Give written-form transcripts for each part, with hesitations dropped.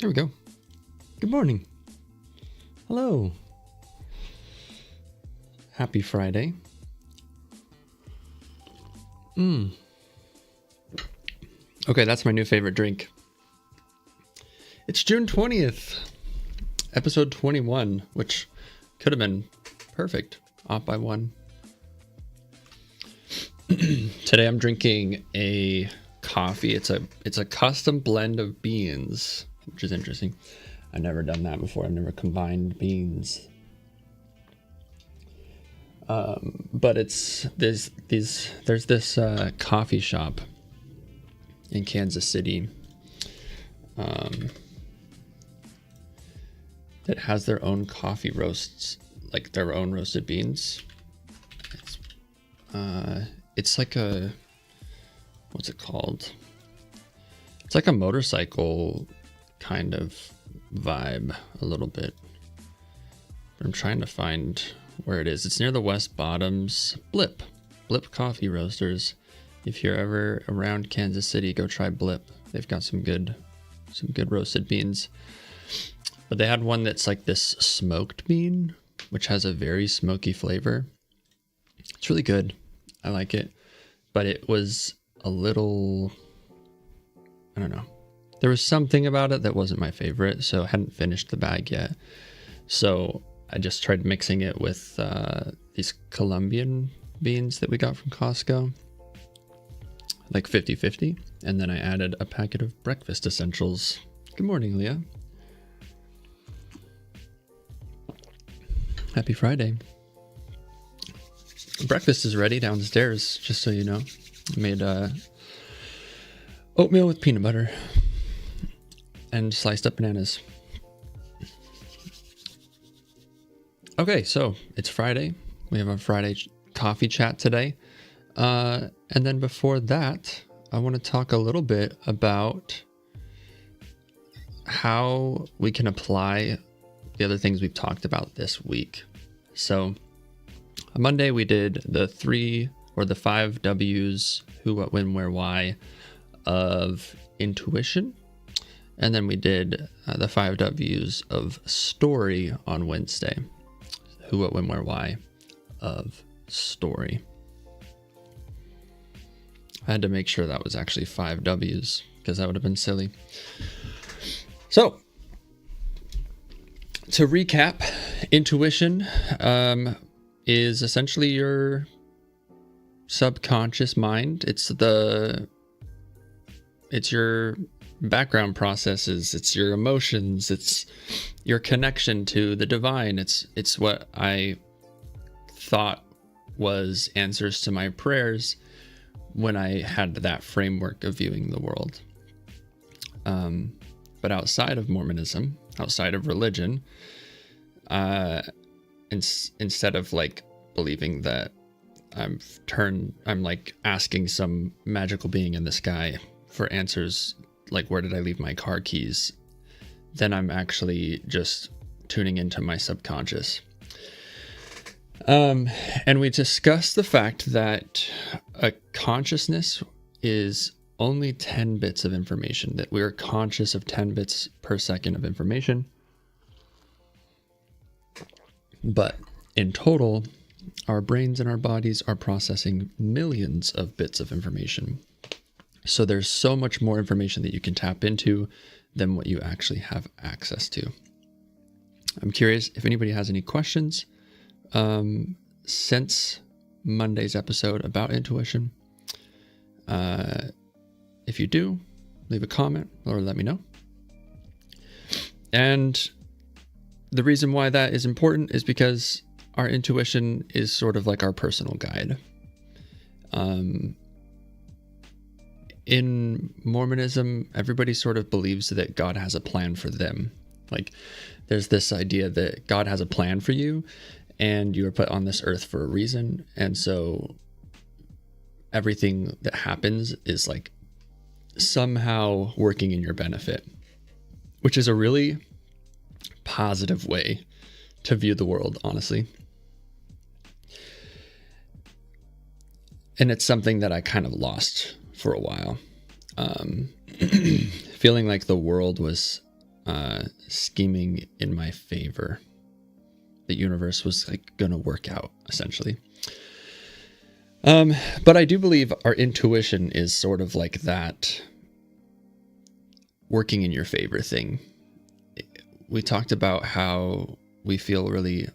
There we go. Good morning. Hello. Happy Friday. Okay, that's my new favorite drink. It's June 20th, episode 21, which could have been perfect, off by one. Today I'm drinking a coffee. It's a custom blend of beans, which is interesting. I've never done that before. I've never combined beans. But there's this coffee shop in Kansas City that has their own coffee roasts, like their own roasted beans. It's like what's it called? It's like a motorcycle kind of vibe a little bit. I'm trying to find where it is. It's near the West Bottoms. Blip Coffee Roasters. If you're ever around Kansas City, go try Blip. They've got some good roasted beans. But they had one that's like this smoked bean, which has a very smoky flavor. It's really good. I like it. But it was a little, I don't know. There was something about it that wasn't my favorite, so I hadn't finished the bag yet. So I just tried mixing it with these Colombian beans that we got from Costco, like 50-50. And then I added a packet of breakfast essentials. Good morning, Leah. Happy Friday. Breakfast is ready downstairs, just so you know. I made oatmeal with peanut butter and sliced up bananas. Okay, so it's Friday. We have a Friday coffee chat today. And then before that, I want to talk a little bit about how we can apply the other things we've talked about this week. So on Monday, we did the 5 W's, who, what, when, where, why, of intuition. And then we did the 5 W's of story on Wednesday. Who, what, when, where, why of story. I had to make sure that was actually 5 W's because that would have been silly. So, to recap, intuition is essentially your subconscious mind. It's your background processes, it's your emotions, it's your connection to the divine. It's what I thought was answers to my prayers when I had that framework of viewing the world. But outside of Mormonism, outside of religion, instead of like believing that I'm like asking some magical being in the sky for answers, like where did I leave my car keys, then I'm actually just tuning into my subconscious. And we discussed the fact that a consciousness is only 10 bits of information, that we are conscious of 10 bits per second of information. But in total, our brains and our bodies are processing millions of bits of information. So there's so much more information that you can tap into than what you actually have access to. I'm curious if anybody has any questions since Monday's episode about intuition. If you do, leave a comment or let me know. And the reason why that is important is because our intuition is sort of like our personal guide. In Mormonism, everybody sort of believes that God has a plan for them. Like, there's this idea that God has a plan for you, and you are put on this earth for a reason. And so everything that happens is like somehow working in your benefit, which is a really positive way to view the world, honestly. And it's something that I kind of lost for a while. Feeling like the world was scheming in my favor. The universe was like going to work out, essentially. But I do believe our intuition is sort of like that working in your favor thing. We talked about how we feel really,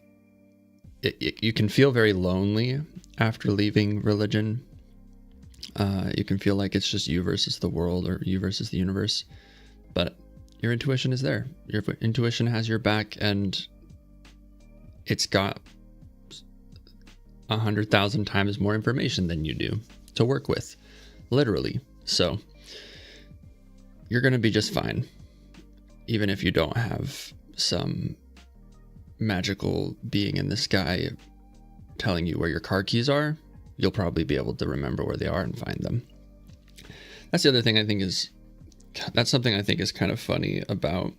you can feel very lonely after leaving religion. You can feel like it's just you versus the world or you versus the universe, but your intuition is there. Your intuition has your back, and it's got 100,000 times more information than you do to work with, literally. So you're going to be just fine, even if you don't have some magical being in the sky telling you where your car keys are. You'll probably be able to remember where they are and find them. That's the other thing that's something I think is kind of funny about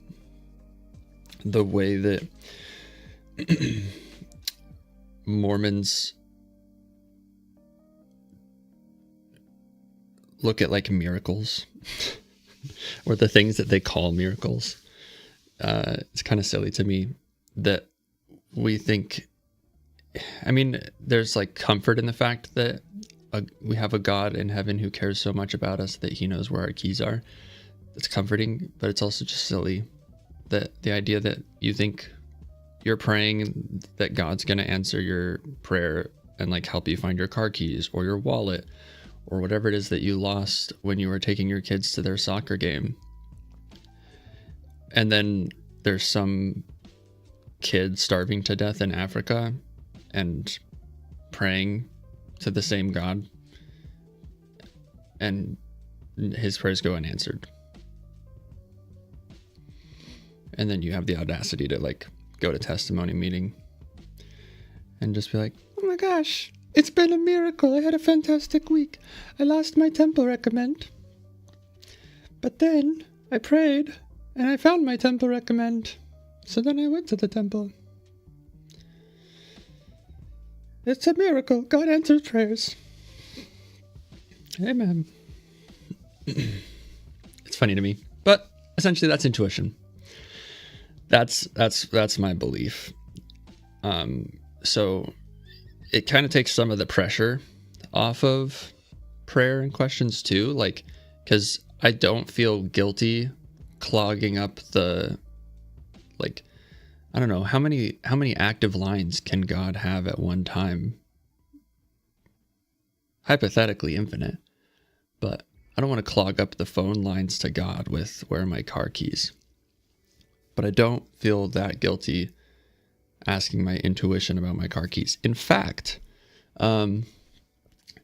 the way that Mormons look at like miracles or the things that they call miracles. It's kind of silly to me that we think, I mean, there's like comfort in the fact that we have a God in heaven who cares so much about us that he knows where our keys are. It's comforting, but it's also just silly that the idea that you think you're praying that God's going to answer your prayer and like help you find your car keys or your wallet or whatever it is that you lost when you were taking your kids to their soccer game. And then there's some kid starving to death in Africa and praying to the same God, and his prayers go unanswered. And then you have the audacity to like go to testimony meeting and just be like, oh my gosh, it's been a miracle. I had a fantastic week. I lost my temple recommend, but then I prayed and I found my temple recommend. So then I went to the temple. It's a miracle. God answers prayers. Amen. It's funny to me, but essentially that's intuition. That's my belief. So it kind of takes some of the pressure off of prayer and questions too, like, because I don't feel guilty clogging up the, like, I don't know, how many active lines can God have at one time? Hypothetically infinite, but I don't want to clog up the phone lines to God with where are my car keys. But I don't feel that guilty asking my intuition about my car keys. In fact,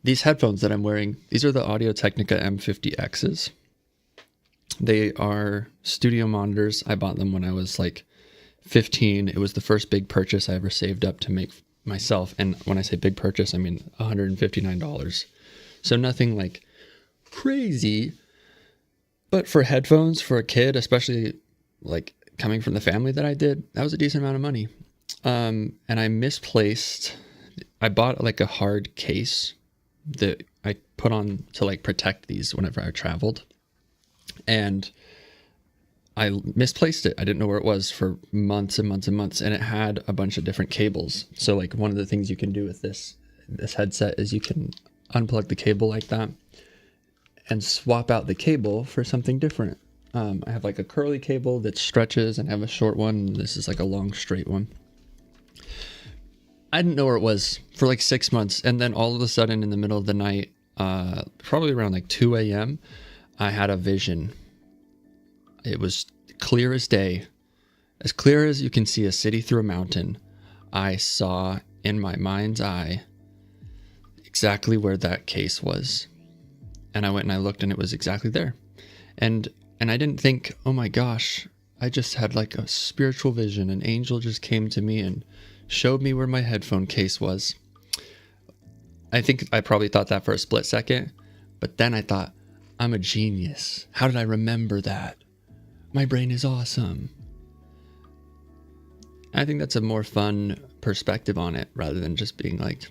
these headphones that I'm wearing, these are the Audio-Technica M50Xs. They are studio monitors. I bought them when I was like 15. It was the first big purchase I ever saved up to make myself. And when I say big purchase, I mean $159. So nothing like crazy, but for headphones for a kid, especially like coming from the family that I did, that was a decent amount of money. And I bought like a hard case that I put on to like protect these whenever I traveled. And I misplaced it. I didn't know where it was for months and months and months. And it had a bunch of different cables. So like one of the things you can do with this headset is you can unplug the cable like that and swap out the cable for something different. I have like a curly cable that stretches and I have a short one. This is like a long straight one. I didn't know where it was for like 6 months. And then all of a sudden in the middle of the night, probably around like 2 a.m., I had a vision. It was clear as day, as clear as you can see a city through a mountain. I saw in my mind's eye exactly where that case was. And I went and I looked and it was exactly there. And I didn't think, oh my gosh, I just had like a spiritual vision. An angel just came to me and showed me where my headphone case was. I think I probably thought that for a split second, but then I thought, I'm a genius. How did I remember that? My brain is awesome. I think that's a more fun perspective on it rather than just being like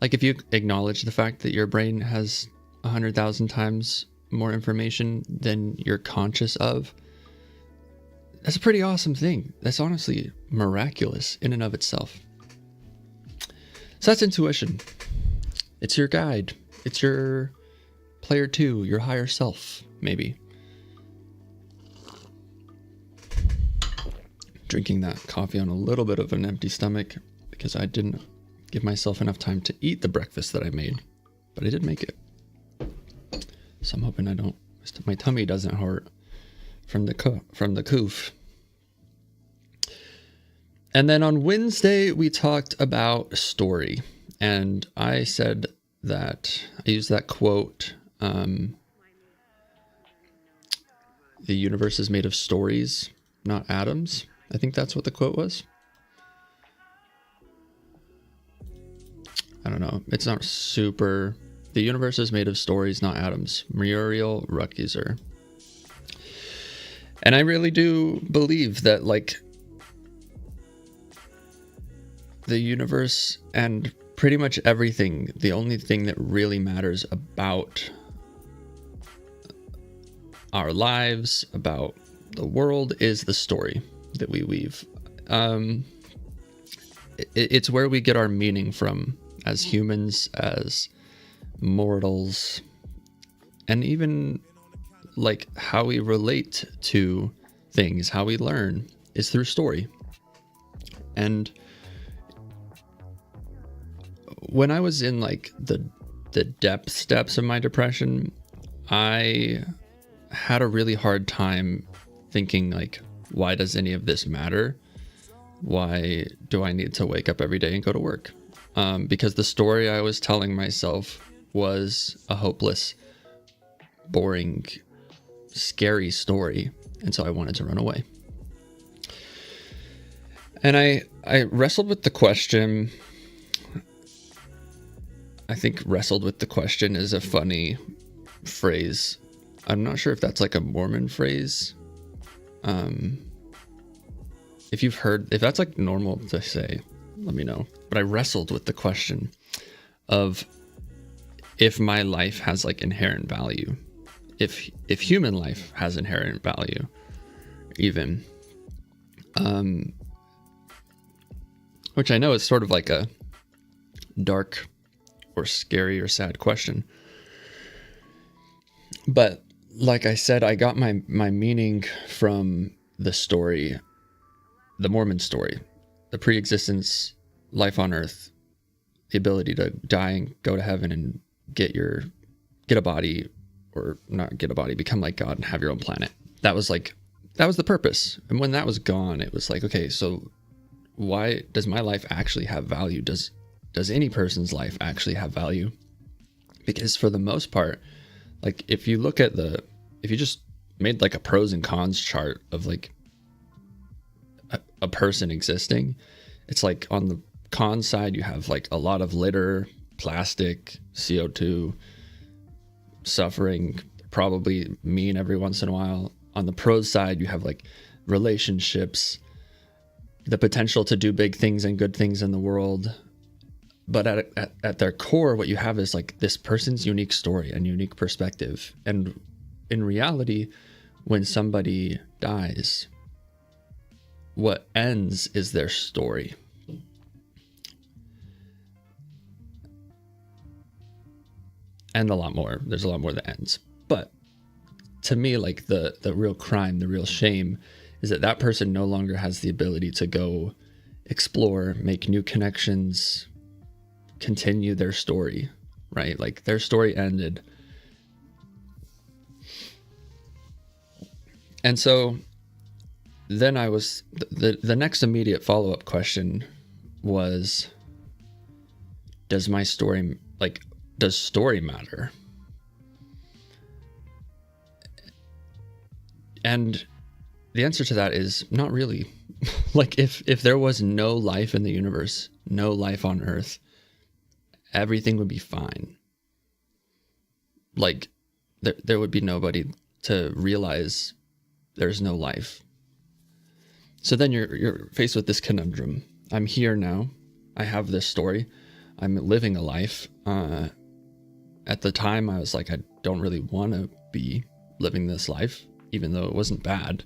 if you acknowledge the fact that your brain has 100,000 times more information than you're conscious of, That's a pretty awesome thing. That's honestly miraculous in and of itself. So that's intuition. It's your guide. It's your player 2, your higher self, maybe. Drinking that coffee on a little bit of an empty stomach because I didn't give myself enough time to eat the breakfast that I made, but I did make it. So I'm hoping my tummy doesn't hurt from the coof. And then on Wednesday, we talked about story. And I said that, I used that quote, the universe is made of stories, not atoms. I think that's what the quote was. I don't know. It's not super... The universe is made of stories, not atoms. Muriel Rukeyser. And I really do believe that, like, the universe and pretty much everything, the only thing that really matters about our lives, about the world, is the story that we weave. It's where we get our meaning from as humans, as mortals, and even like how we relate to things, how we learn is through story. And when I was in like the depth steps of my depression, I had a really hard time thinking like, why does any of this matter? Why do I need to wake up every day and go to work? Because the story I was telling myself was a hopeless, boring, scary story. And so I wanted to run away. And I wrestled with the question. I think wrestled with the question is a funny phrase. I'm not sure if that's like a Mormon phrase. If that's like normal to say, let me know. But I wrestled with the question of if my life has like inherent value, if human life has inherent value, even, which I know is sort of like a dark or scary or sad question. But like I said, I got my meaning from the story, the Mormon story, the pre-existence, life on earth, the ability to die and go to heaven and get a body, or not get a body, become like God and have your own planet. That was the purpose. And when that was gone, it was like, okay, so why does my life actually have value? Does any person's life actually have value? Because for the most part, like if you just made like a pros and cons chart of like a person existing, it's like on the con side, you have like a lot of litter, plastic, CO2, suffering, probably mean every once in a while. On the pros side, you have like relationships, the potential to do big things and good things in the world. But at their core, what you have is like this person's unique story and unique perspective. And in reality, when somebody dies, what ends is their story. And there's a lot more that ends. But to me, like the real crime, the real shame is that person no longer has the ability to go explore, make new connections, continue their story, right? Like their story ended. And so then the next immediate follow-up question was, does story matter? And the answer to that is not really. Like if there was no life in the universe, no life on Earth, everything would be fine. Like there would be nobody to realize there's no life. So then you're faced with this conundrum. I'm here now. I have this story. I'm living a life. At the time, I was like, I don't really want to be living this life, even though it wasn't bad.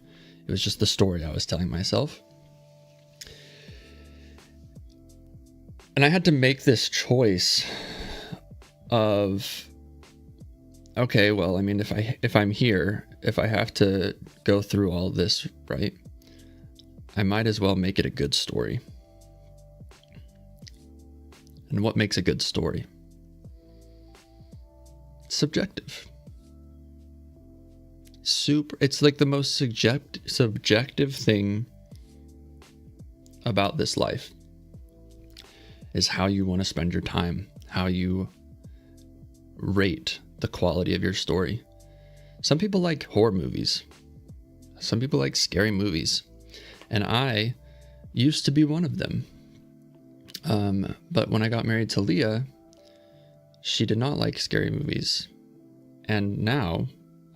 It was just the story I was telling myself. And I had to make this choice of, okay, well, I mean, if I'm here, if I have to go through all this, right, I might as well make it a good story. And what makes a good story? It's subjective. It's like the most subjective thing about this life is how you want to spend your time, how you rate the quality of your story. Some people like horror movies. Some people like scary movies. And I used to be one of them. But when I got married to Leah, she did not like scary movies. And now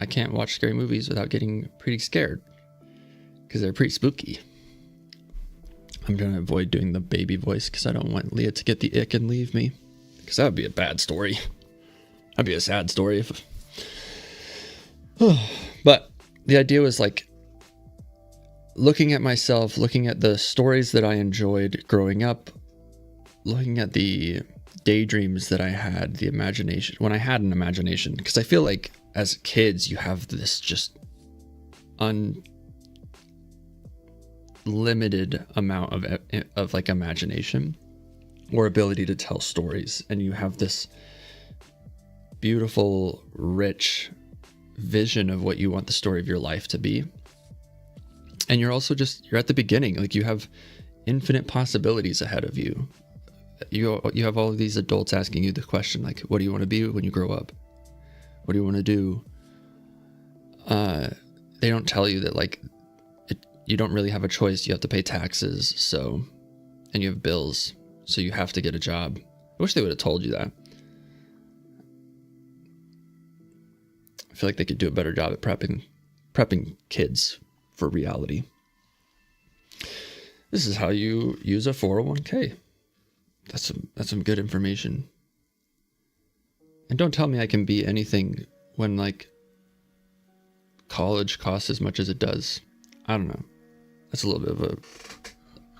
I can't watch scary movies without getting pretty scared because they're pretty spooky. I'm trying to avoid doing the baby voice because I don't want Leah to get the ick and leave me, because that would be a bad story. That'd be a sad story if... But the idea was like looking at myself, looking at the stories that I enjoyed growing up, looking at the daydreams that I had, the imagination, when I had an imagination, because I feel like as kids you have this just unlimited amount of like imagination or ability to tell stories, and you have this beautiful, rich vision of what you want the story of your life to be. And you're also you're at the beginning, like you have infinite possibilities ahead of you. You have all of these adults asking you the question, like, what do you want to be when you grow up? What do you want to do? They don't tell you that, like, you don't really have a choice. You have to pay taxes, and you have bills, so you have to get a job. I wish they would have told you that. I feel like they could do a better job at prepping kids for reality. This is how you use a 401k. That's some good information. And don't tell me I can be anything when, like, college costs as much as it does. I don't know. That's a little bit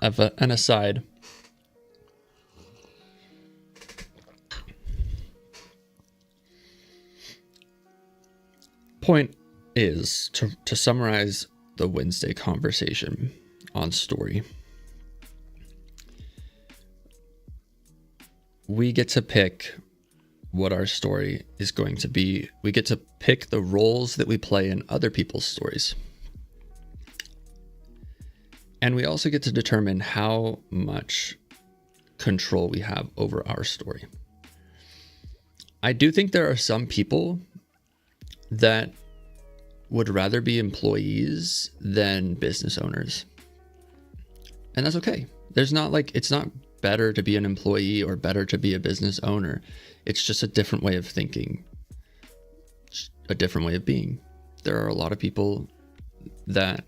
of an aside. Point is to summarize the Wednesday conversation on story. We get to pick what our story is going to be. We get to pick the roles that we play in other people's stories. And we also get to determine how much control we have over our story. I do think there are some people that would rather be employees than business owners. And that's okay. It's not better to be an employee or better to be a business owner. It's just a different way of thinking, a different way of being. There are a lot of people that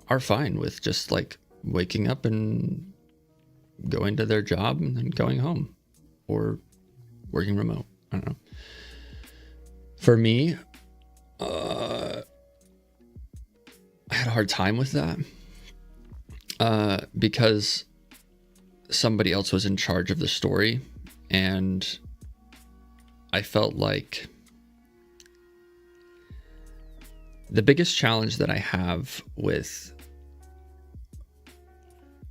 are fine with just like waking up and going to their job and then going home or working remote. I don't know. For me, I had a hard time with that because somebody else was in charge of the story, and I felt like the biggest challenge that I have with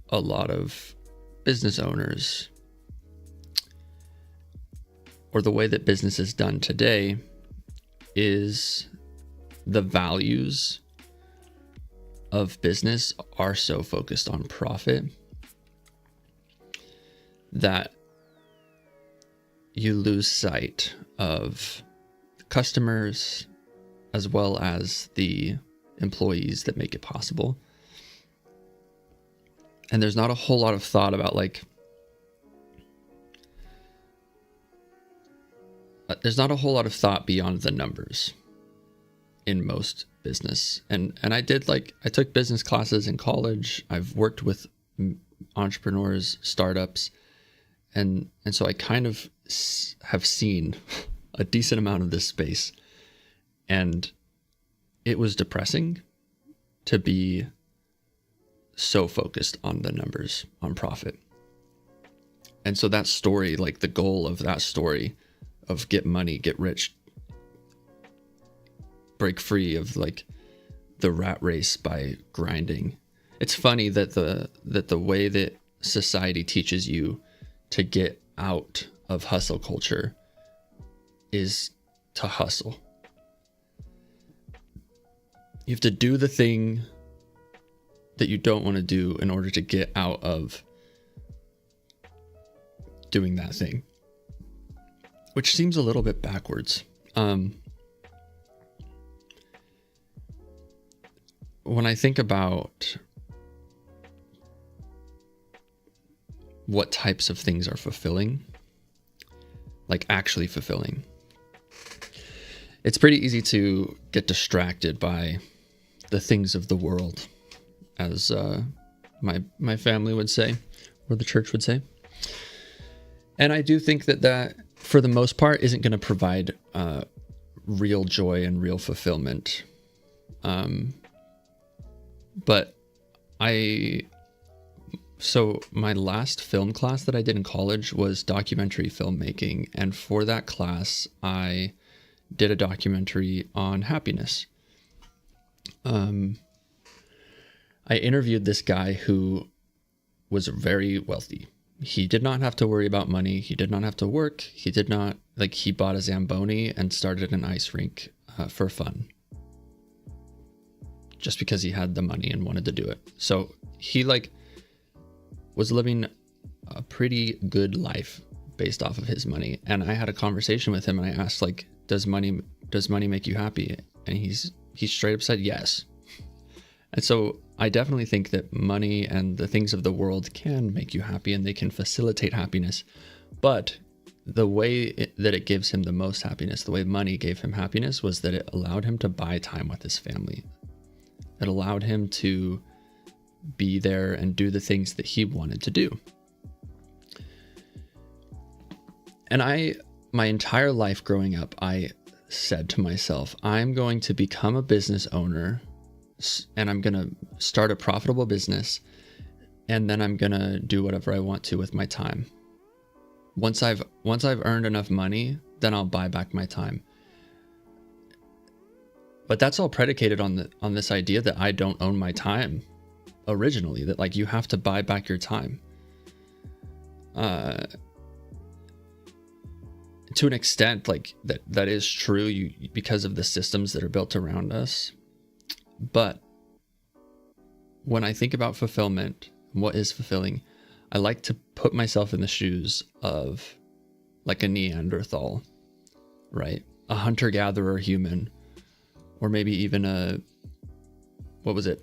a lot of business owners, or the way that business is done today, is the values of business are so focused on profit that you lose sight of customers as well as the employees that make it possible. And there's not a whole lot of thought about there's not a whole lot of thought beyond the numbers in most business. And I took business classes in college. I've worked with entrepreneurs, startups, and so I kind of have seen a decent amount of this space. And it was depressing to be so focused on the numbers, on profit. And so that story, like the goal of that story of get money, get rich, break free of like the rat race by grinding. It's funny that the way that society teaches you to get out of hustle culture is to hustle. You have to do the thing that you don't want to do in order to get out of doing that thing, which seems a little bit backwards. When I think about what types of things are fulfilling, like actually fulfilling, it's pretty easy to get distracted by the things of the world, as my family would say, or the church would say. And I do think that for the most part isn't going to provide real joy and real fulfillment. But so my last film class that I did in college was documentary filmmaking. And for that class, I did a documentary on happiness. I interviewed this guy who was very wealthy. He did not have to worry about money. He did not have to work. He bought a Zamboni and started an ice rink for fun, just because he had the money and wanted to do it. So he was living a pretty good life based off of his money. And I had a conversation with him and I asked, does money make you happy? And he straight up said yes. And so I definitely think that money and the things of the world can make you happy and they can facilitate happiness. But the way that it gives him the most happiness, the way money gave him happiness, was that it allowed him to buy time with his family. It allowed him to be there and do the things that he wanted to do. And my entire life growing up, I said to myself, I'm going to become a business owner and I'm going to start a profitable business, and then I'm going to do whatever I want to with my time. Once I've earned enough money, then I'll buy back my time. But that's all predicated on this idea that I don't own my time originally, that you have to buy back your time. To an extent, that is true because of the systems that are built around us. But when I think about fulfillment, what is fulfilling, I like to put myself in the shoes of a Neanderthal, right? A hunter-gatherer human, or maybe even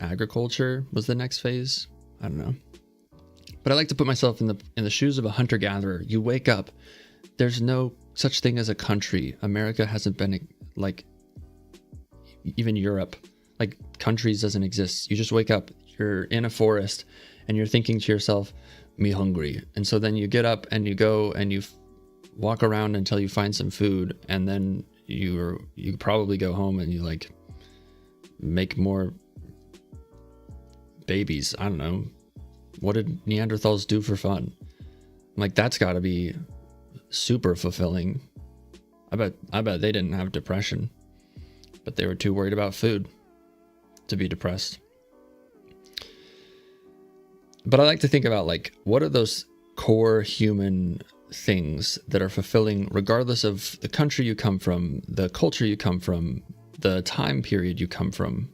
agriculture was the next phase? I don't know. But I like to put myself in the shoes of a hunter-gatherer. You wake up, there's no such thing as a country. America hasn't been even Europe. Countries doesn't exist. You just wake up, you're in a forest, and you're thinking to yourself, me hungry. And so then you get up and you go and you walk around until you find some food, and then you probably go home and you make more babies. I don't know. What did Neanderthals do for fun? That's got to be super fulfilling. I bet they didn't have depression, but they were too worried about food to be depressed. But I like to think about what are those core human things that are fulfilling regardless of the country you come from, the culture you come from, the time period you come from.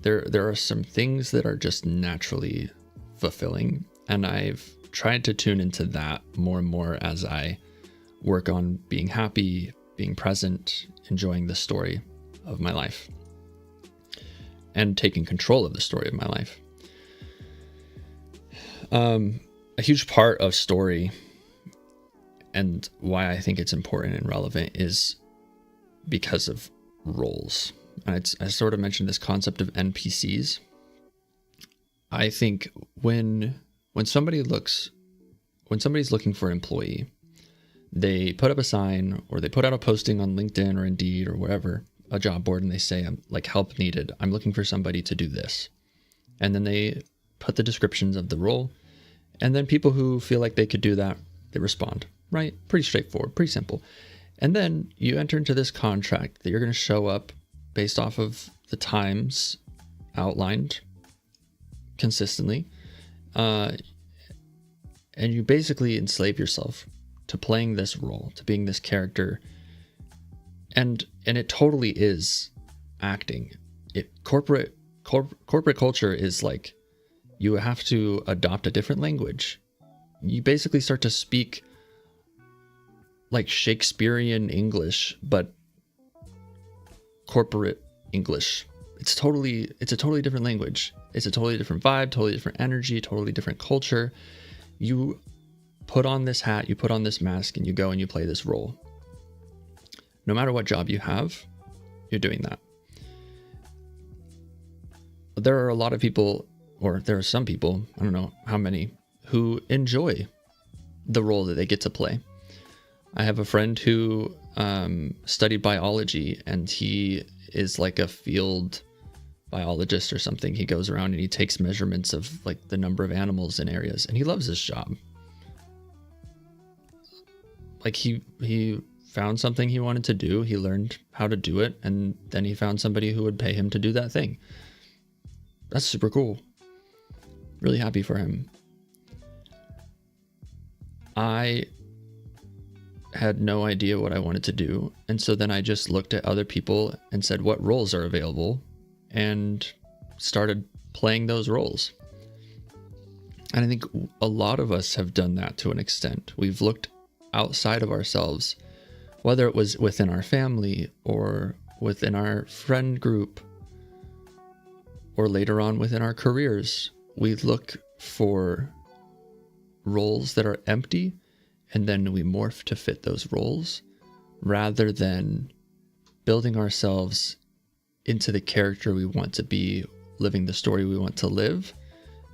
There are some things that are just naturally fulfilling, and I've tried to tune into that more and more as I work on being happy, being present, enjoying the story of my life, and taking control of the story of my life. A huge part of story, and why I think it's important and relevant, is because of roles. And I sort of mentioned this concept of NPCs. I think when somebody's looking for an employee, they put up a sign or they put out a posting on LinkedIn or Indeed or wherever a job board and they say, I'm like, help needed. I'm looking for somebody to do this. And then they put the descriptions of the role. And then people who feel like they could do that, they respond, right? Pretty straightforward, pretty simple. And then you enter into this contract that you're going to show up based off of the times outlined consistently. And you basically enslave yourself to playing this role, to being this character. And it totally is acting. Corporate culture is like, you have to adopt a different language. You basically start to speak like Shakespearean English, but corporate English. It's a totally different language. It's a totally different vibe, totally different energy, totally different culture. You put on this hat, you put on this mask, and you go and you play this role. No matter what job you have, you're doing that. There are a lot of people, or there are some people, I don't know how many, who enjoy the role that they get to play. I have a friend who studied biology, and he is like a field biologist or something. He goes around and he takes measurements of like the number of animals in areas, and he loves his job. Like he found something he wanted to do, he learned how to do it, and then he found somebody who would pay him to do that thing. That's super cool. Really happy for him. I had no idea what I wanted to do, and so then I just looked at other people and said, what roles are available, and started playing those roles. And I think a lot of us have done that to an extent. We've looked outside of ourselves, whether it was within our family or within our friend group or later on within our careers. We look for roles that are empty, and then we morph to fit those roles rather than building ourselves into the character we want to be, living the story we want to live,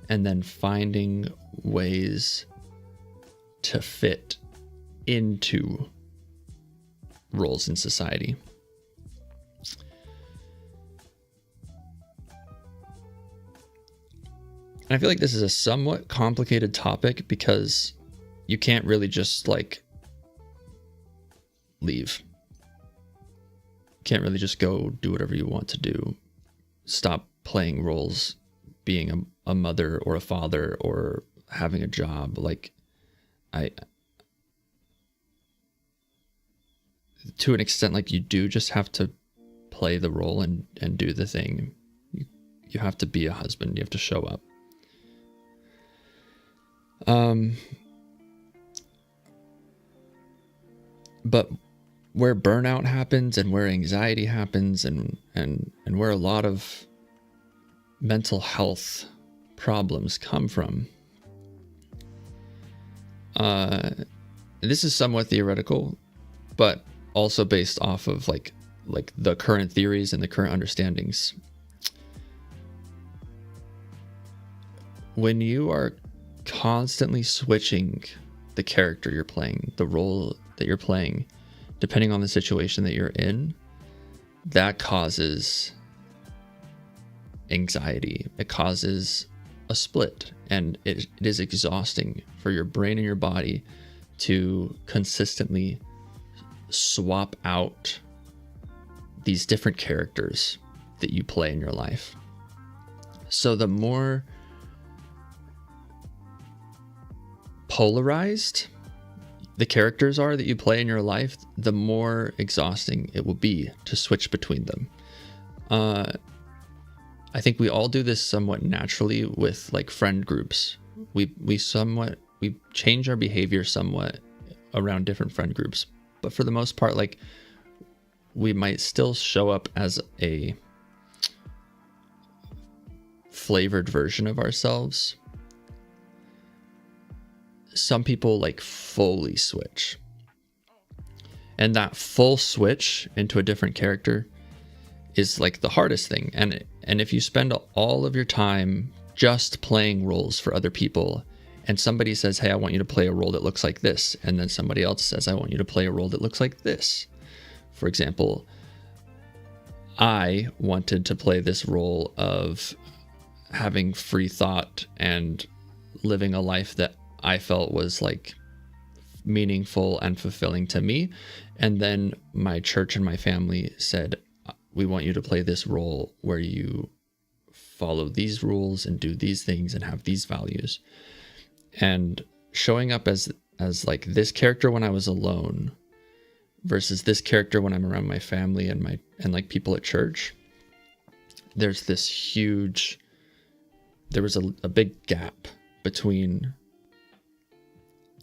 and then finding ways to fit into roles in society. And I feel like this is a somewhat complicated topic because you can't really just like leave. Can't really just go do whatever you want to do. Stop playing roles, being a mother or a father or having a job. Like to an extent, like you do just have to play the role and do the thing. You have to be a husband. You have to show up. But where burnout happens and where anxiety happens and where a lot of mental health problems come from, this is somewhat theoretical, but also based off of like the current theories and the current understandings. When you are constantly switching the character you're playing, the role that you're playing, depending on the situation that you're in, that causes anxiety. It causes a split, and it is exhausting for your brain and your body to consistently swap out these different characters that you play in your life. So the more polarized the characters are that you play in your life, the more exhausting it will be to switch between them. I think we all do this somewhat naturally with like friend groups. We change our behavior somewhat around different friend groups, but for the most part, like we might still show up as a flavored version of ourselves. Some people like fully switch, and that full switch into a different character is like the hardest thing. And if you spend all of your time just playing roles for other people, and somebody says, hey, I want you to play a role that looks like this, and then somebody else says, I want you to play a role that looks like this, for example, I wanted to play this role of having free thought and living a life that I felt was like meaningful and fulfilling to me. And then my church and my family said, we want you to play this role where you follow these rules and do these things and have these values. And showing up as like this character when I was alone versus this character when I'm around my family and like people at church, there was a big gap between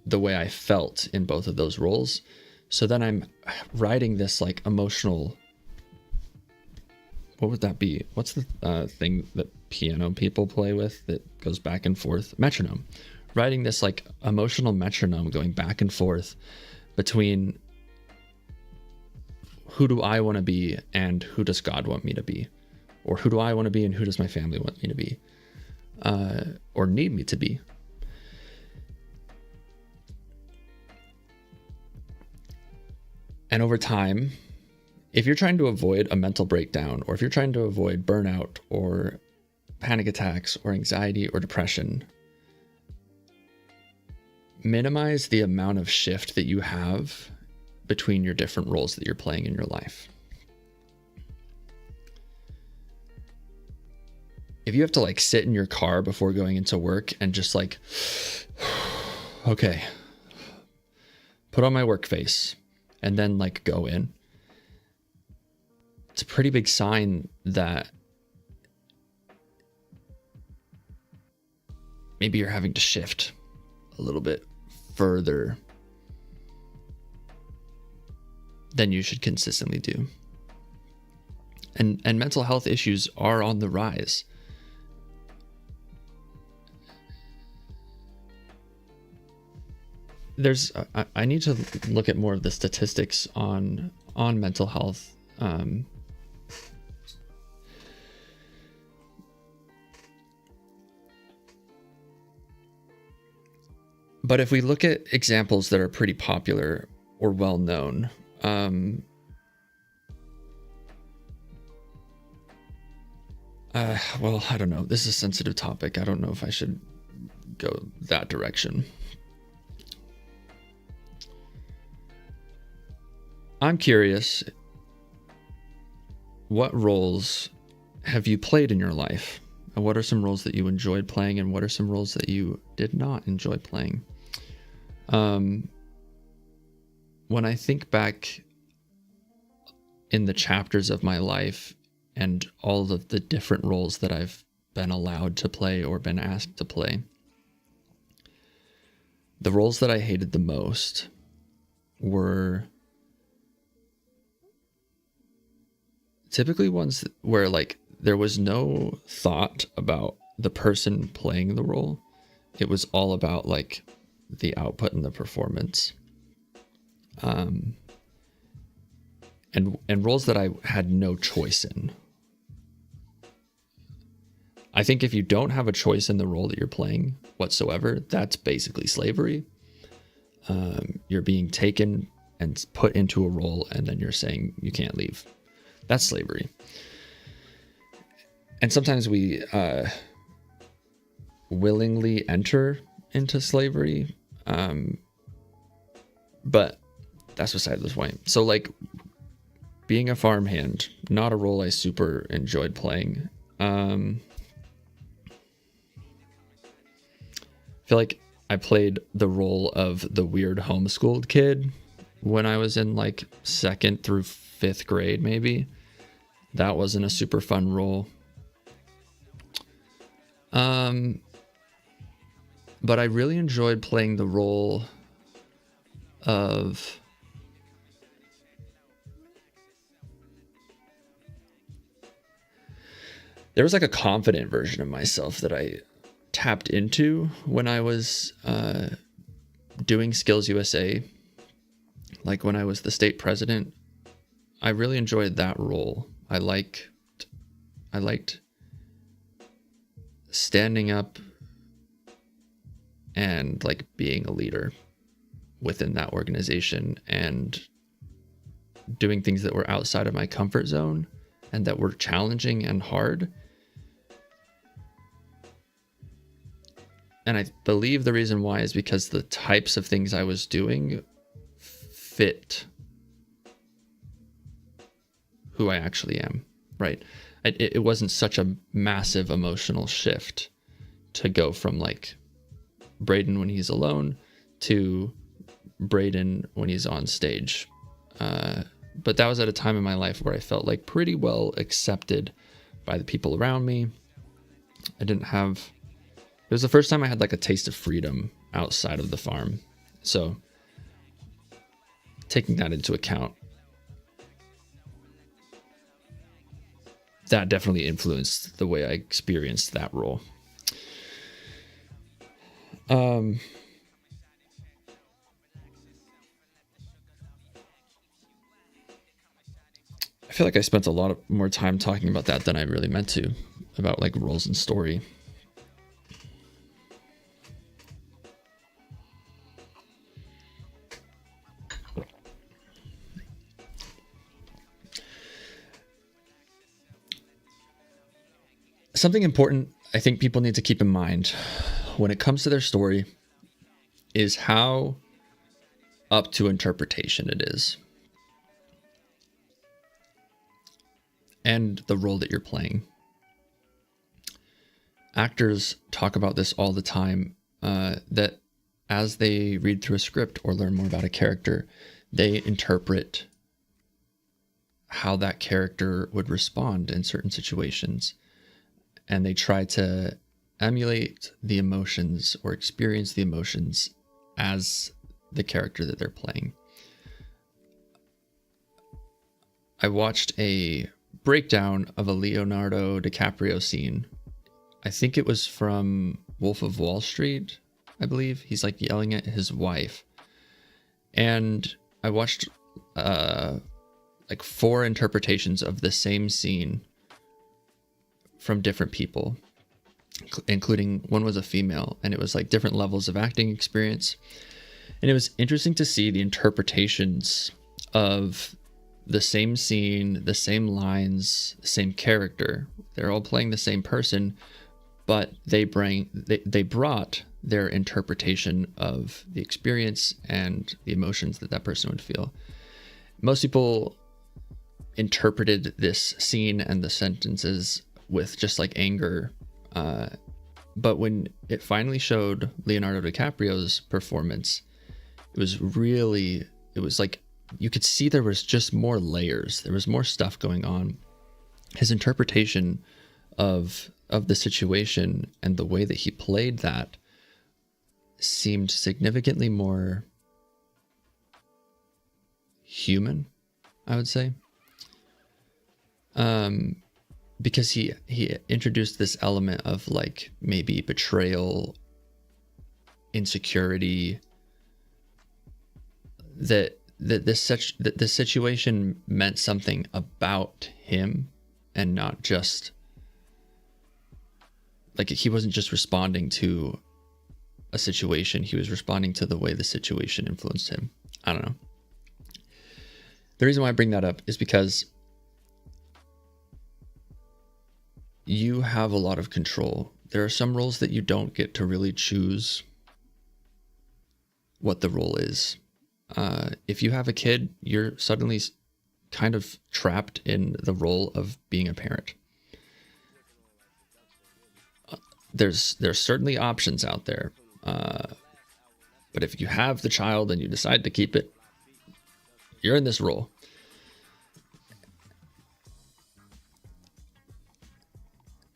the way I felt in both of those roles. So then I'm writing this like emotional, what would that be? What's the thing that piano people play with that goes back and forth? Metronome. Writing this like emotional metronome going back and forth between who do I want to be and who does God want me to be? Or who do I want to be and who does my family want me to be? Or need me to be? And over time, if you're trying to avoid a mental breakdown, or if you're trying to avoid burnout or panic attacks or anxiety or depression, minimize the amount of shift that you have between your different roles that you're playing in your life. If you have to like sit in your car before going into work and just like, okay, put on my work face and then like go in, it's a pretty big sign that maybe you're having to shift a little bit further than you should consistently do. And mental health issues are on the rise. I need to look at more of the statistics on mental health. But if we look at examples that are pretty popular or well known, well, I don't know. This is a sensitive topic. I don't know if I should go that direction. I'm curious, what roles have you played in your life? And what are some roles that you enjoyed playing, and what are some roles that you did not enjoy playing? When I think back in the chapters of my life and all of the different roles that I've been allowed to play or been asked to play, the roles that I hated the most were typically ones where like there was no thought about the person playing the role. It was all about like the output and the performance. And roles that I had no choice in. I think if you don't have a choice in the role that you're playing whatsoever, that's basically slavery. You're being taken and put into a role, and then you're saying you can't leave. That's slavery. And sometimes we willingly enter into slavery, but that's beside the point. So like being a farmhand, not a role I super enjoyed playing. I feel like I played the role of the weird homeschooled kid when I was in like 2nd through 5th grade, maybe. That wasn't a super fun role. But I really enjoyed playing the role of there was like a confident version of myself that I tapped into when I was doing Skills USA, like when I was the state president. I really enjoyed that role. I liked standing up and like being a leader within that organization and doing things that were outside of my comfort zone and that were challenging and hard. And I believe the reason why is because the types of things I was doing fit who I actually am, right? It wasn't such a massive emotional shift to go from like Braden when he's alone to Braden when he's on stage. But that was at a time in my life where I felt like pretty well accepted by the people around me. It was the first time I had like a taste of freedom outside of the farm. So taking that into account, that definitely influenced the way I experienced that role. I feel like I spent a lot more time talking about that than I really meant to, about like roles and story. Something important I think people need to keep in mind when it comes to their story is how up to interpretation it is, and the role that you're playing. Actors talk about this all the time, that as they read through a script or learn more about a character, they interpret how that character would respond in certain situations. And they try to emulate the emotions or experience the emotions as the character that they're playing. I watched a breakdown of a Leonardo DiCaprio scene. I think it was from Wolf of Wall Street, I believe. He's like yelling at his wife. And I watched like 4 interpretations of the same scene from different people, including one was a female, and it was like different levels of acting experience. And it was interesting to see the interpretations of the same scene, the same lines, the same character. They're all playing the same person, but they brought their interpretation of the experience and the emotions that that person would feel. Most people interpreted this scene and the sentences with just like anger. But when it finally showed Leonardo DiCaprio's performance, it was like, you could see there was just more layers. There was more stuff going on. His interpretation of the situation and the way that he played that seemed significantly more human, I would say. Because he introduced this element of like maybe betrayal, insecurity, that this situation meant something about him, and not just like he wasn't just responding to a situation, he was responding to the way the situation influenced him. I don't know. The reason why I bring that up is because you have a lot of control. There are some roles that you don't get to really choose what the role is. If you have a kid, you're suddenly kind of trapped in the role of being a parent. There's certainly options out there. But if you have the child and you decide to keep it, you're in this role.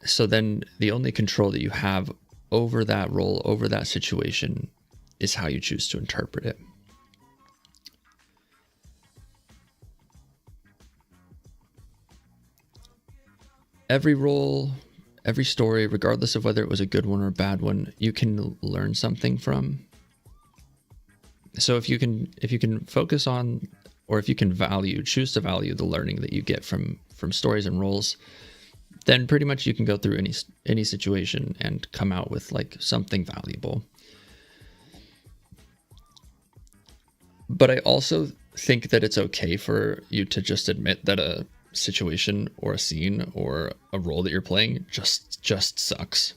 So then the only control that you have over that role, over that situation, is how you choose to interpret it. Every role, every story, regardless of whether it was a good one or a bad one, you can learn something from. So if you can focus on, or if you can choose to value the learning that you get from stories and roles, then pretty much you can go through any situation and come out with like something valuable. But I also think that it's okay for you to just admit that a situation or a scene or a role that you're playing just sucks.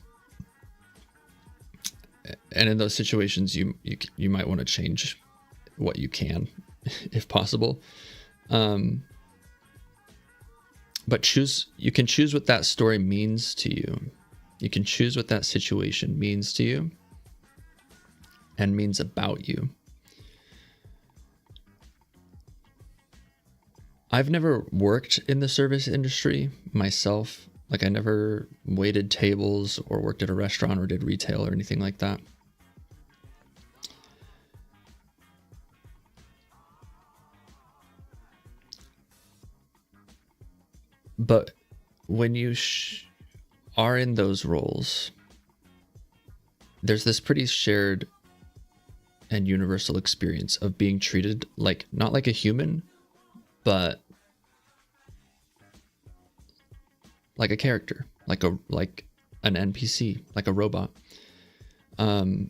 And in those situations, you might want to change what you can, if possible. But you can choose what that story means to you. You can choose what that situation means to you and means about you. I've never worked in the service industry myself. Like, I never waited tables or worked at a restaurant or did retail or anything like that. But when you are in those roles, there's this pretty shared and universal experience of being treated like, not like a human, but like a character, like an NPC, like a robot. And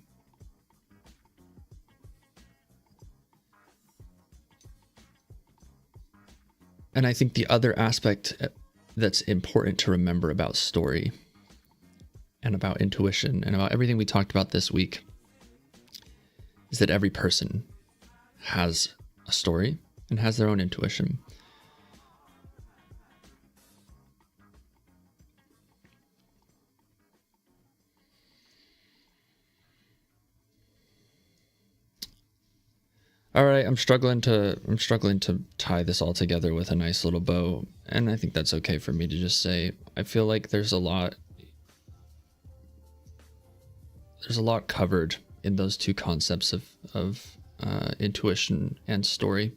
I think the other aspect that's important to remember about story and about intuition and about everything we talked about this week is that every person has a story and has their own intuition. All right, I'm struggling to tie this all together with a nice little bow, and I think that's okay for me to just say. I feel like there's a lot covered in those two concepts of intuition and story.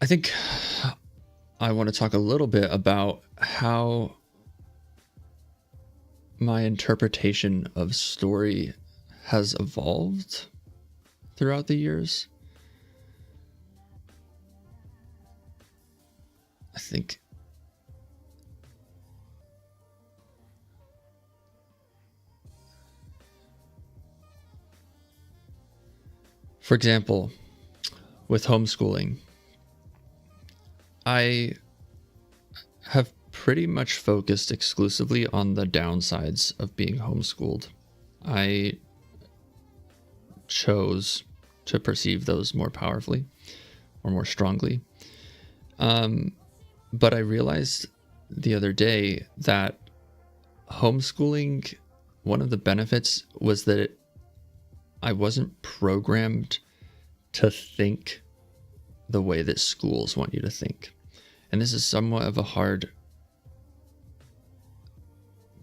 I think I want to talk a little bit about how my interpretation of story has evolved throughout the years. I think for example, with homeschooling, I have pretty much focused exclusively on the downsides of being homeschooled. I chose to perceive those more powerfully or more strongly. But I realized the other day that homeschooling, one of the benefits was that I wasn't programmed to think the way that schools want you to think. And this is somewhat of a hard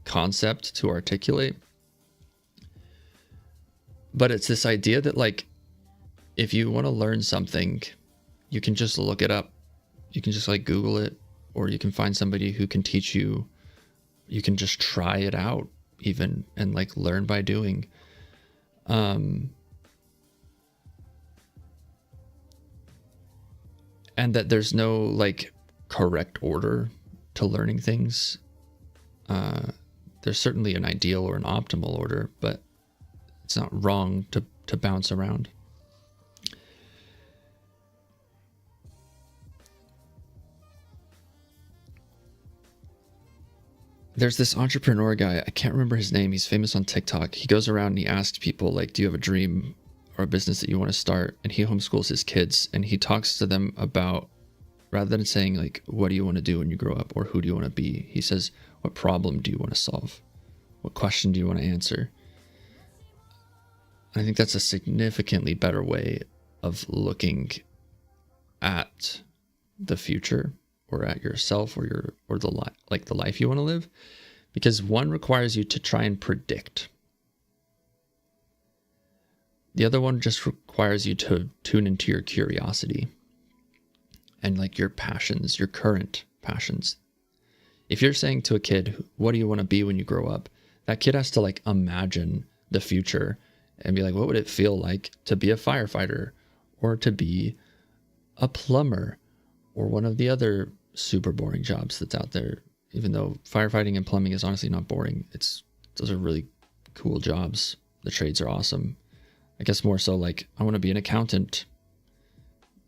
concept to articulate. But it's this idea that, like, if you want to learn something, you can just look it up. You can just, like, Google it, or you can find somebody who can teach you. You can just try it out even and, like, learn by doing. And that there's no, like, correct order to learning things. There's certainly an ideal or an optimal order, but it's not wrong to bounce around. There's this entrepreneur guy, I can't remember his name, he's famous on TikTok. He goes around and he asks people, like, do you have a dream or a business that you want to start? And he homeschools his kids, and he talks to them about, rather than saying, like, what do you want to do when you grow up, or who do you want to be, he says, what problem do you want to solve? What question do you want to answer? And I think that's a significantly better way of looking at the future, or at yourself, or the life you want to live, because one requires you to try and predict. The other one just requires you to tune into your curiosity and, like, your passions, your current passions. If you're saying to a kid, what do you want to be when you grow up? That kid has to, like, imagine the future and be like, what would it feel like to be a firefighter, or to be a plumber, or one of the other super boring jobs that's out there. Even though firefighting and plumbing is honestly not boring, those are really cool jobs. The trades are awesome. I guess more so like, I want to be an accountant.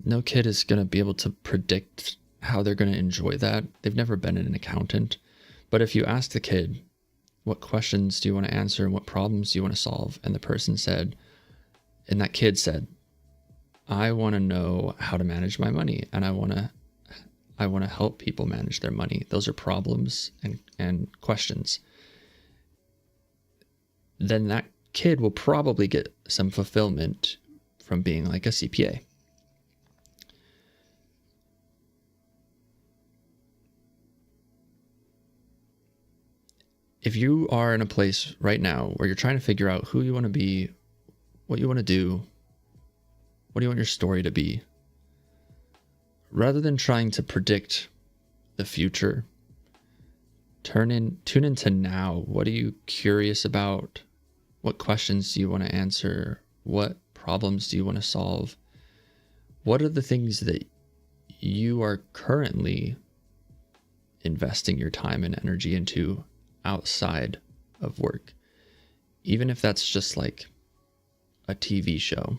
No kid is going to be able to predict how they're going to enjoy that. They've never been an accountant. But if you ask the kid, what questions do you want to answer and what problems do you want to solve? And the person said, and that kid said, I want to know how to manage my money, and I want to help people manage their money. Those are problems and questions. Then that kid will probably get some fulfillment from being like a CPA. If you are in a place right now where you're trying to figure out who you want to be, what you want to do, what do you want your story to be, rather than trying to predict the future, tune into now. What are you curious about? What questions do you want to answer? What problems do you want to solve? What are the things that you are currently investing your time and energy into outside of work? Even if that's just like a TV show,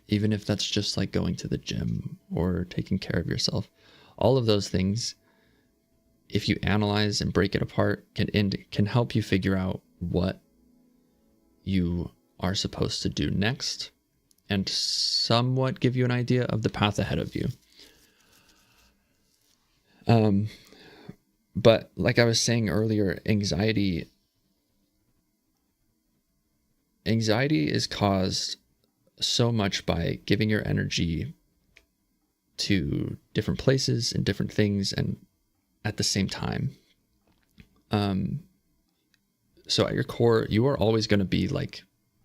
even if that's just like going to the gym or taking care of yourself, all of those things, if you analyze and break it apart, can help you figure out what you are supposed to do next and somewhat give you an idea of the path ahead of you. But like I was saying earlier, anxiety is caused so much by giving your energy to different places and different things and at the same time. So at your core, you are always going to be like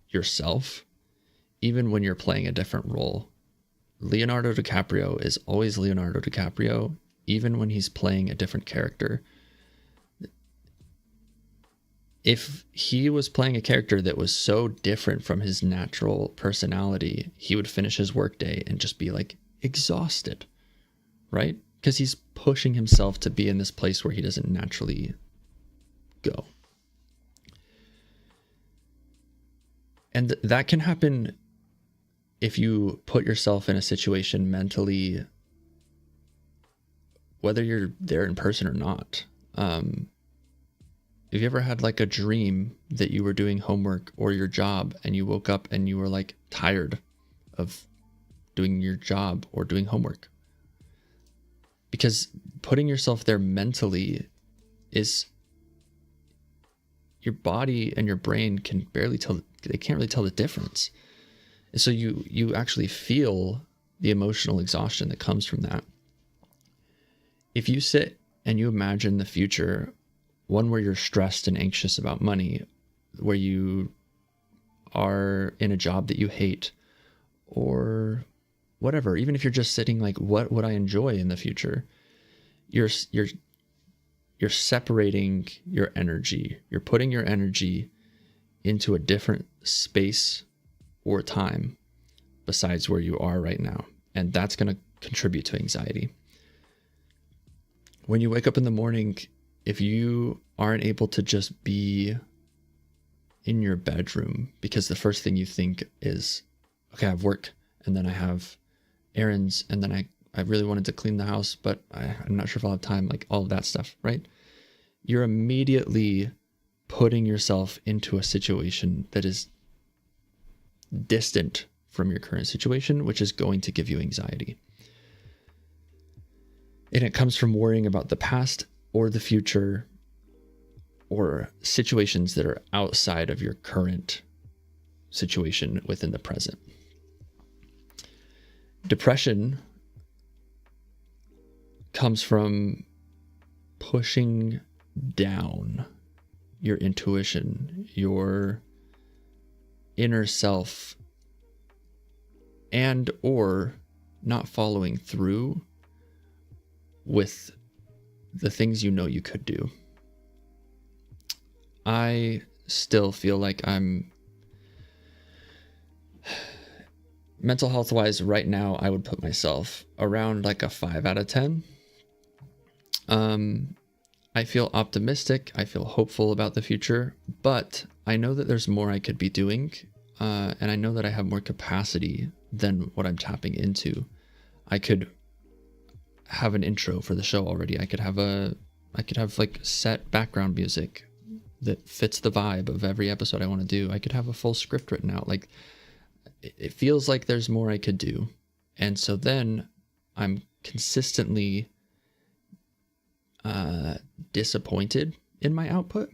yourself, even when you're playing a different role. Leonardo DiCaprio is always Leonardo DiCaprio, even when he's playing a different character. If he was playing a character that was so different from his natural personality, he would finish his workday and just be like exhausted, right? Because he's pushing himself to be in this place where he doesn't naturally go. And that can happen if you put yourself in a situation mentally, whether you're there in person or not. Have you ever had like a dream that you were doing homework or your job and you woke up and you were like tired of doing your job or doing homework? Because putting yourself there mentally is, your body and your brain can't really tell the difference. And so you actually feel the emotional exhaustion that comes from that. If you sit and you imagine the future, one where you're stressed and anxious about money, where you are in a job that you hate, or whatever, even if you're just sitting like, what would I enjoy in the future? You're separating your energy. You're putting your energy into a different space or time besides where you are right now. And that's going to contribute to anxiety. When you wake up in the morning, if you aren't able to just be in your bedroom, because the first thing you think is, okay, I have work, and then I have errands, and then I really wanted to clean the house, but I'm not sure if I'll have time, like all of that stuff, right? You're immediately putting yourself into a situation that is distant from your current situation, which is going to give you anxiety. And it comes from worrying about the past or the future or situations that are outside of your current situation within the present. Depression comes from pushing down your intuition, your inner self, and or not following through with the things you know you could do. I still feel like I'm mental health wise, right now, I would put myself around like a 5 out of 10. I feel optimistic. I feel hopeful about the future, but I know that there's more I could be doing. And I know that I have more capacity than what I'm tapping into. I could have an intro for the show already. I could have like set background music that fits the vibe of every episode I want to do. I could have a full script written out. Like, it feels like there's more I could do. And so then I'm consistently disappointed in my output,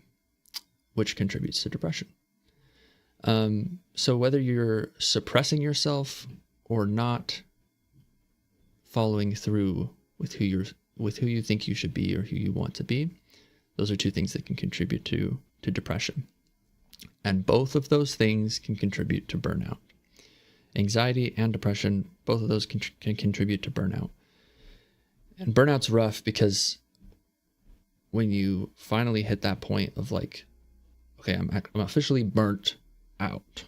which contributes to depression. So whether you're suppressing yourself or not following through with who you think you should be or who you want to be, those are two things that can contribute to depression. And both of those things can contribute to burnout. Anxiety and depression, both of those can contribute to burnout. And burnout's rough because when you finally hit that point of like, okay, I'm officially burnt out.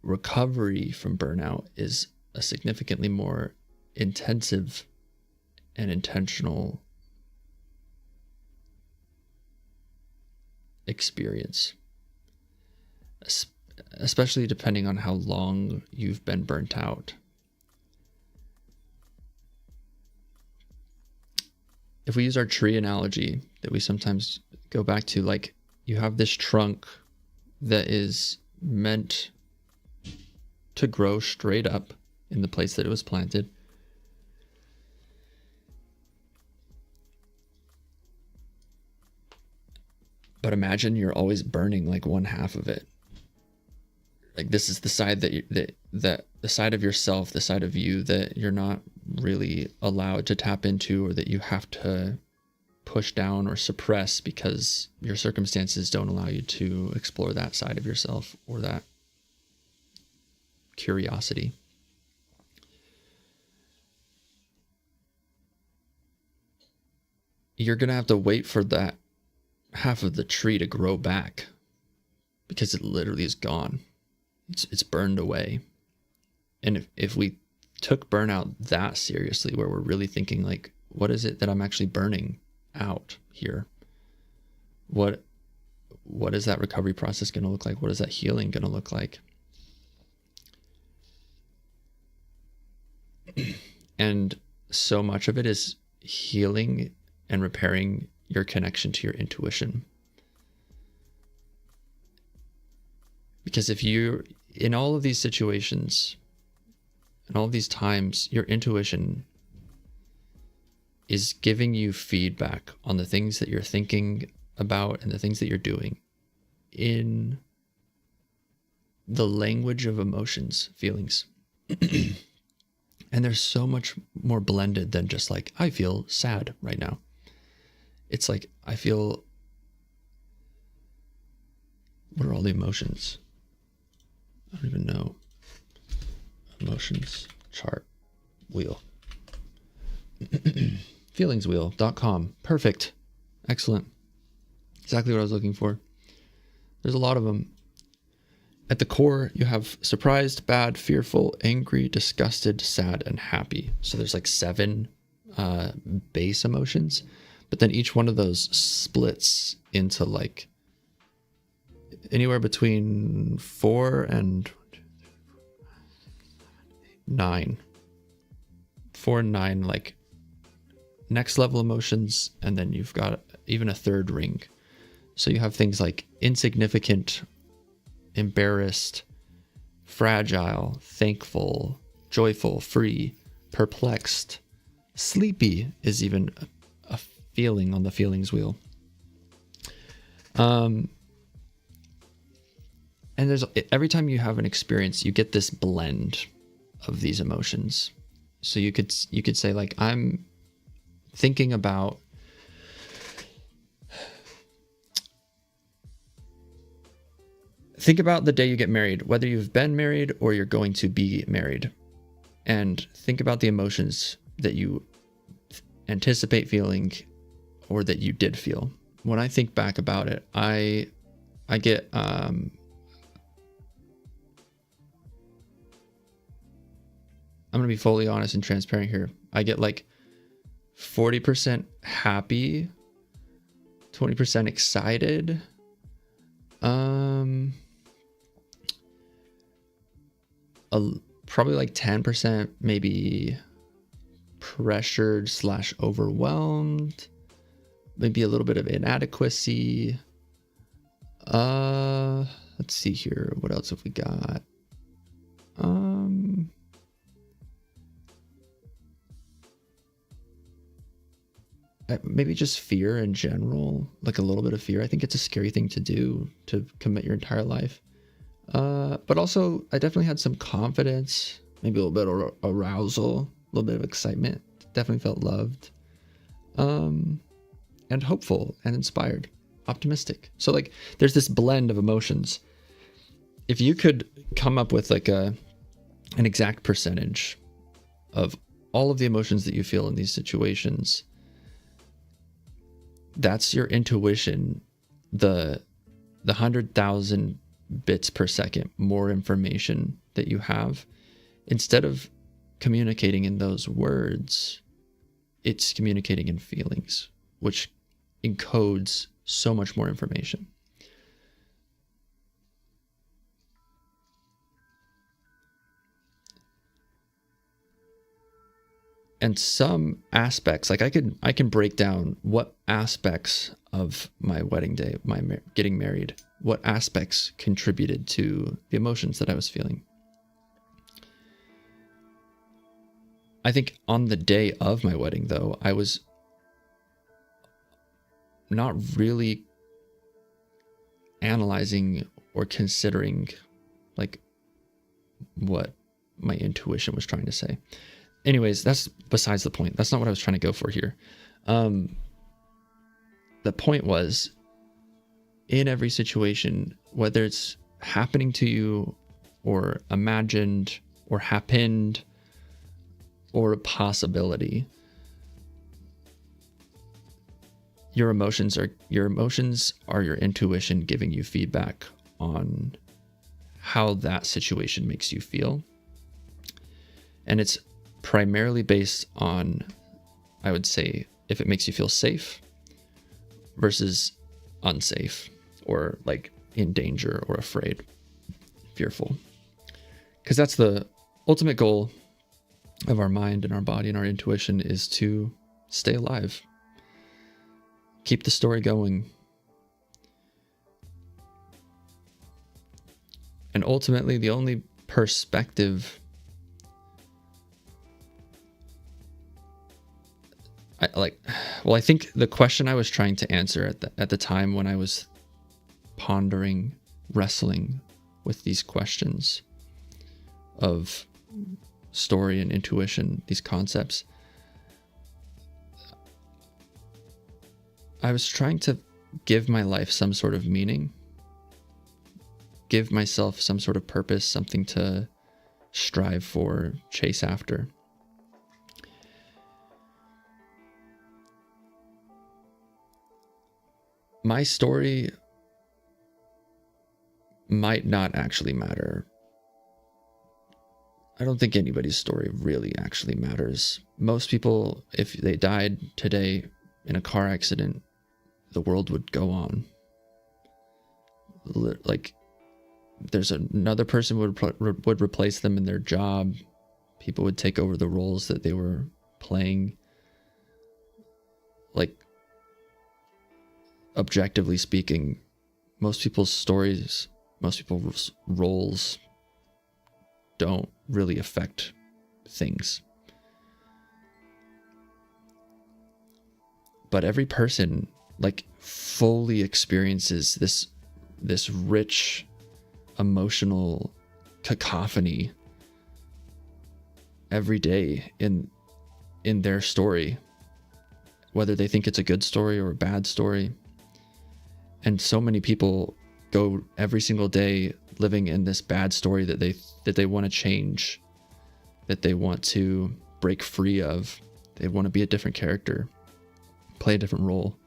Recovery from burnout is a significantly more intensive and intentional experience, especially depending on how long you've been burnt out. If we use our tree analogy that we sometimes go back to, like, you have this trunk that is meant to grow straight up in the place that it was planted. But imagine you're always burning like one half of it. Like, this is the side that the side of yourself, the side of you that you're not really allowed to tap into, or that you have to push down or suppress because your circumstances don't allow you to explore that side of yourself or that curiosity. You're going to have to wait for that half of the tree to grow back because it literally is gone. It's burned away. And if we took burnout that seriously, where we're really thinking like, what is it that I'm actually burning out here? What is that recovery process going to look like? What is that healing going to look like? And so much of it is healing and repairing your connection to your intuition. Because if you're in all of these situations and all of these times, your intuition is giving you feedback on the things that you're thinking about and the things that you're doing in the language of emotions, feelings. And they're so much more blended than just like, I feel sad right now. It's like, I feel, what are all the emotions? I don't even know. Emotions chart wheel. Feelingswheel.com. Perfect. Excellent. Exactly what I was looking for. There's a lot of them. At the core, you have surprised, bad, fearful, angry, disgusted, sad, and happy. So there's like 7 base emotions, but then each one of those splits into like anywhere between 4 and 9. 4 and 9, like next level emotions, and then you've got even a third ring. So you have things like insignificant, embarrassed, fragile, thankful, joyful, free, perplexed. Sleepy is even a feeling on the feelings wheel. And there's, every time you have an experience, you get this blend of these emotions. So you could say like, I'm thinking about the day you get married, whether you've been married or you're going to be married, and think about the emotions that you anticipate feeling or that you did feel. When I think back about it, I get I'm gonna be fully honest and transparent here. I get like 40% happy, 20% excited, probably like 10% maybe pressured / overwhelmed, maybe a little bit of inadequacy. Let's see here. What else have we got? Maybe just fear in general, like a little bit of fear. I think it's a scary thing to do, to commit your entire life. But also I definitely had some confidence, maybe a little bit of arousal, a little bit of excitement. Definitely felt loved, and hopeful and inspired, optimistic. So like there's this blend of emotions. If you could come up with like an exact percentage of all of the emotions that you feel in these situations, that's your intuition, the 100,000 bits per second more information that you have. Instead of communicating in those words, it's communicating in feelings, which encodes so much more information. And some aspects, like I can break down what aspects of my wedding day, getting married, what aspects contributed to the emotions that I was feeling. I think on the day of my wedding, though, I was not really analyzing or considering like what my intuition was trying to say. Anyways, that's besides the point. That's not what I was trying to go for here. The point was, in every situation, whether it's happening to you or imagined or happened or a possibility, your emotions are your intuition giving you feedback on how that situation makes you feel. And it's primarily based on, I would say, if it makes you feel safe versus unsafe, or like in danger or afraid, fearful. Because that's the ultimate goal of our mind and our body and our intuition, is to stay alive. Keep the story going. And ultimately, the only perspective I think the question I was trying to answer at the time when I was pondering, wrestling with these questions of story and intuition, these concepts, I was trying to give my life some sort of meaning, give myself some sort of purpose, something to strive for, chase after. My story might not actually matter. I don't think anybody's story really actually matters. Most people, if they died today in a car accident, the world would go on. Like, there's another person would replace them in their job. People would take over the roles that they were playing. Like, objectively speaking, most people's stories, most people's roles don't really affect things. But every person like fully experiences this rich emotional cacophony every day in their story, whether they think it's a good story or a bad story. And so many people go every single day living in this bad story that they want to change, that they want to break free of. They want to be a different character, play a different role.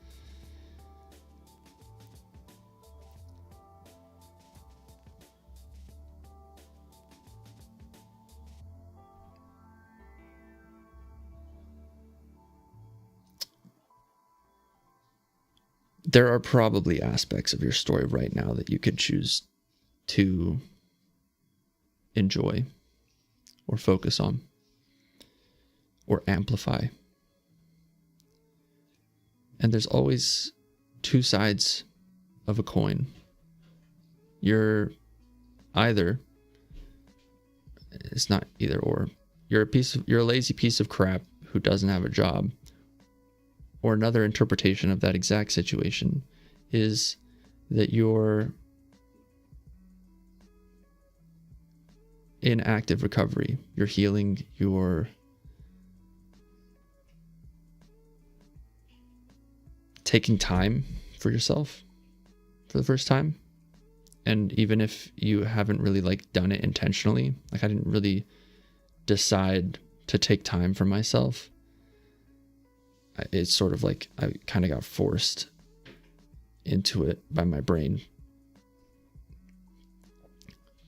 there are probably aspects of your story right now that you could choose to enjoy or focus on or amplify. And there's always two sides of a coin. You're either, it's not either or, you're a lazy piece of crap who doesn't have a job. Or another interpretation of that exact situation is that you're in active recovery. You're healing, you're taking time for yourself for the first time. And even if you haven't really like done it intentionally, like I didn't really decide to take time for myself. It's sort of like I kind of got forced into it by my brain.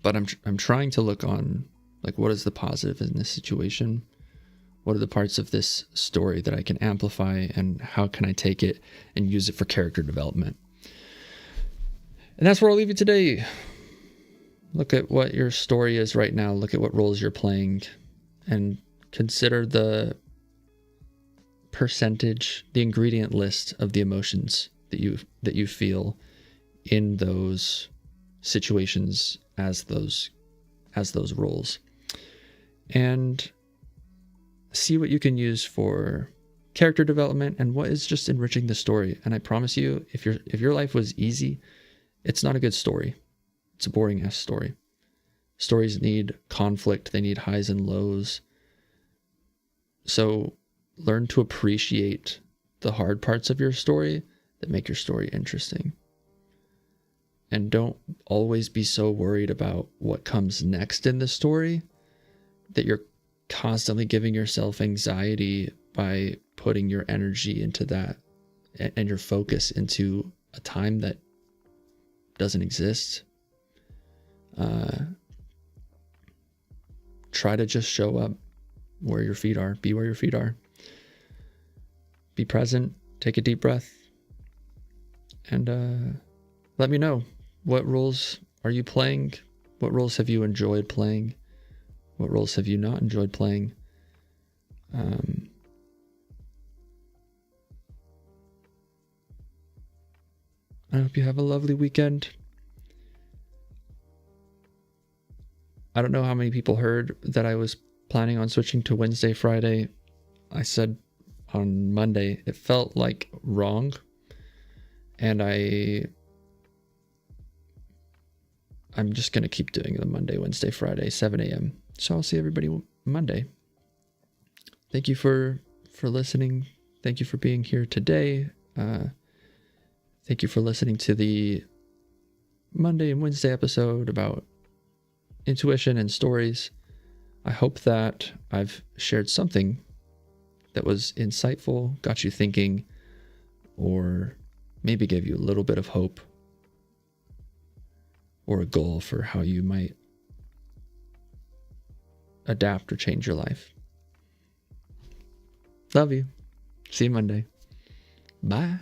But I'm trying to look on like what is the positive in this situation? What are the parts of this story that I can amplify, and how can I take it and use it for character development? And that's where I'll leave you today. Look at what your story is right now. Look at what roles you're playing, and consider the percentage, the ingredient list of the emotions that you feel in those situations as those roles, and see what you can use for character development and what is just enriching the story. And I promise you, if your life was easy, it's not a good story. It's a boring ass story. Stories need conflict. They need highs and lows. So learn to appreciate the hard parts of your story that make your story interesting. And don't always be so worried about what comes next in the story that you're constantly giving yourself anxiety by putting your energy into that and your focus into a time that doesn't exist. Try to just show up where your feet are. Be where your feet are. Be present. Take a deep breath. And let me know. What roles are you playing? What roles have you enjoyed playing? What roles have you not enjoyed playing? I hope you have a lovely weekend. I don't know how many people heard that I was planning on switching to Wednesday, Friday. I said on Monday. It felt like wrong. And I'm just going to keep doing the Monday, Wednesday, Friday, 7 a.m. So I'll see everybody Monday. Thank you for listening. Thank you for being here today. Thank you for listening to the Monday and Wednesday episode about intuition and stories. I hope that I've shared something that was insightful, got you thinking, or maybe gave you a little bit of hope or a goal for how you might adapt or change your life. Love you. See you Monday. Bye.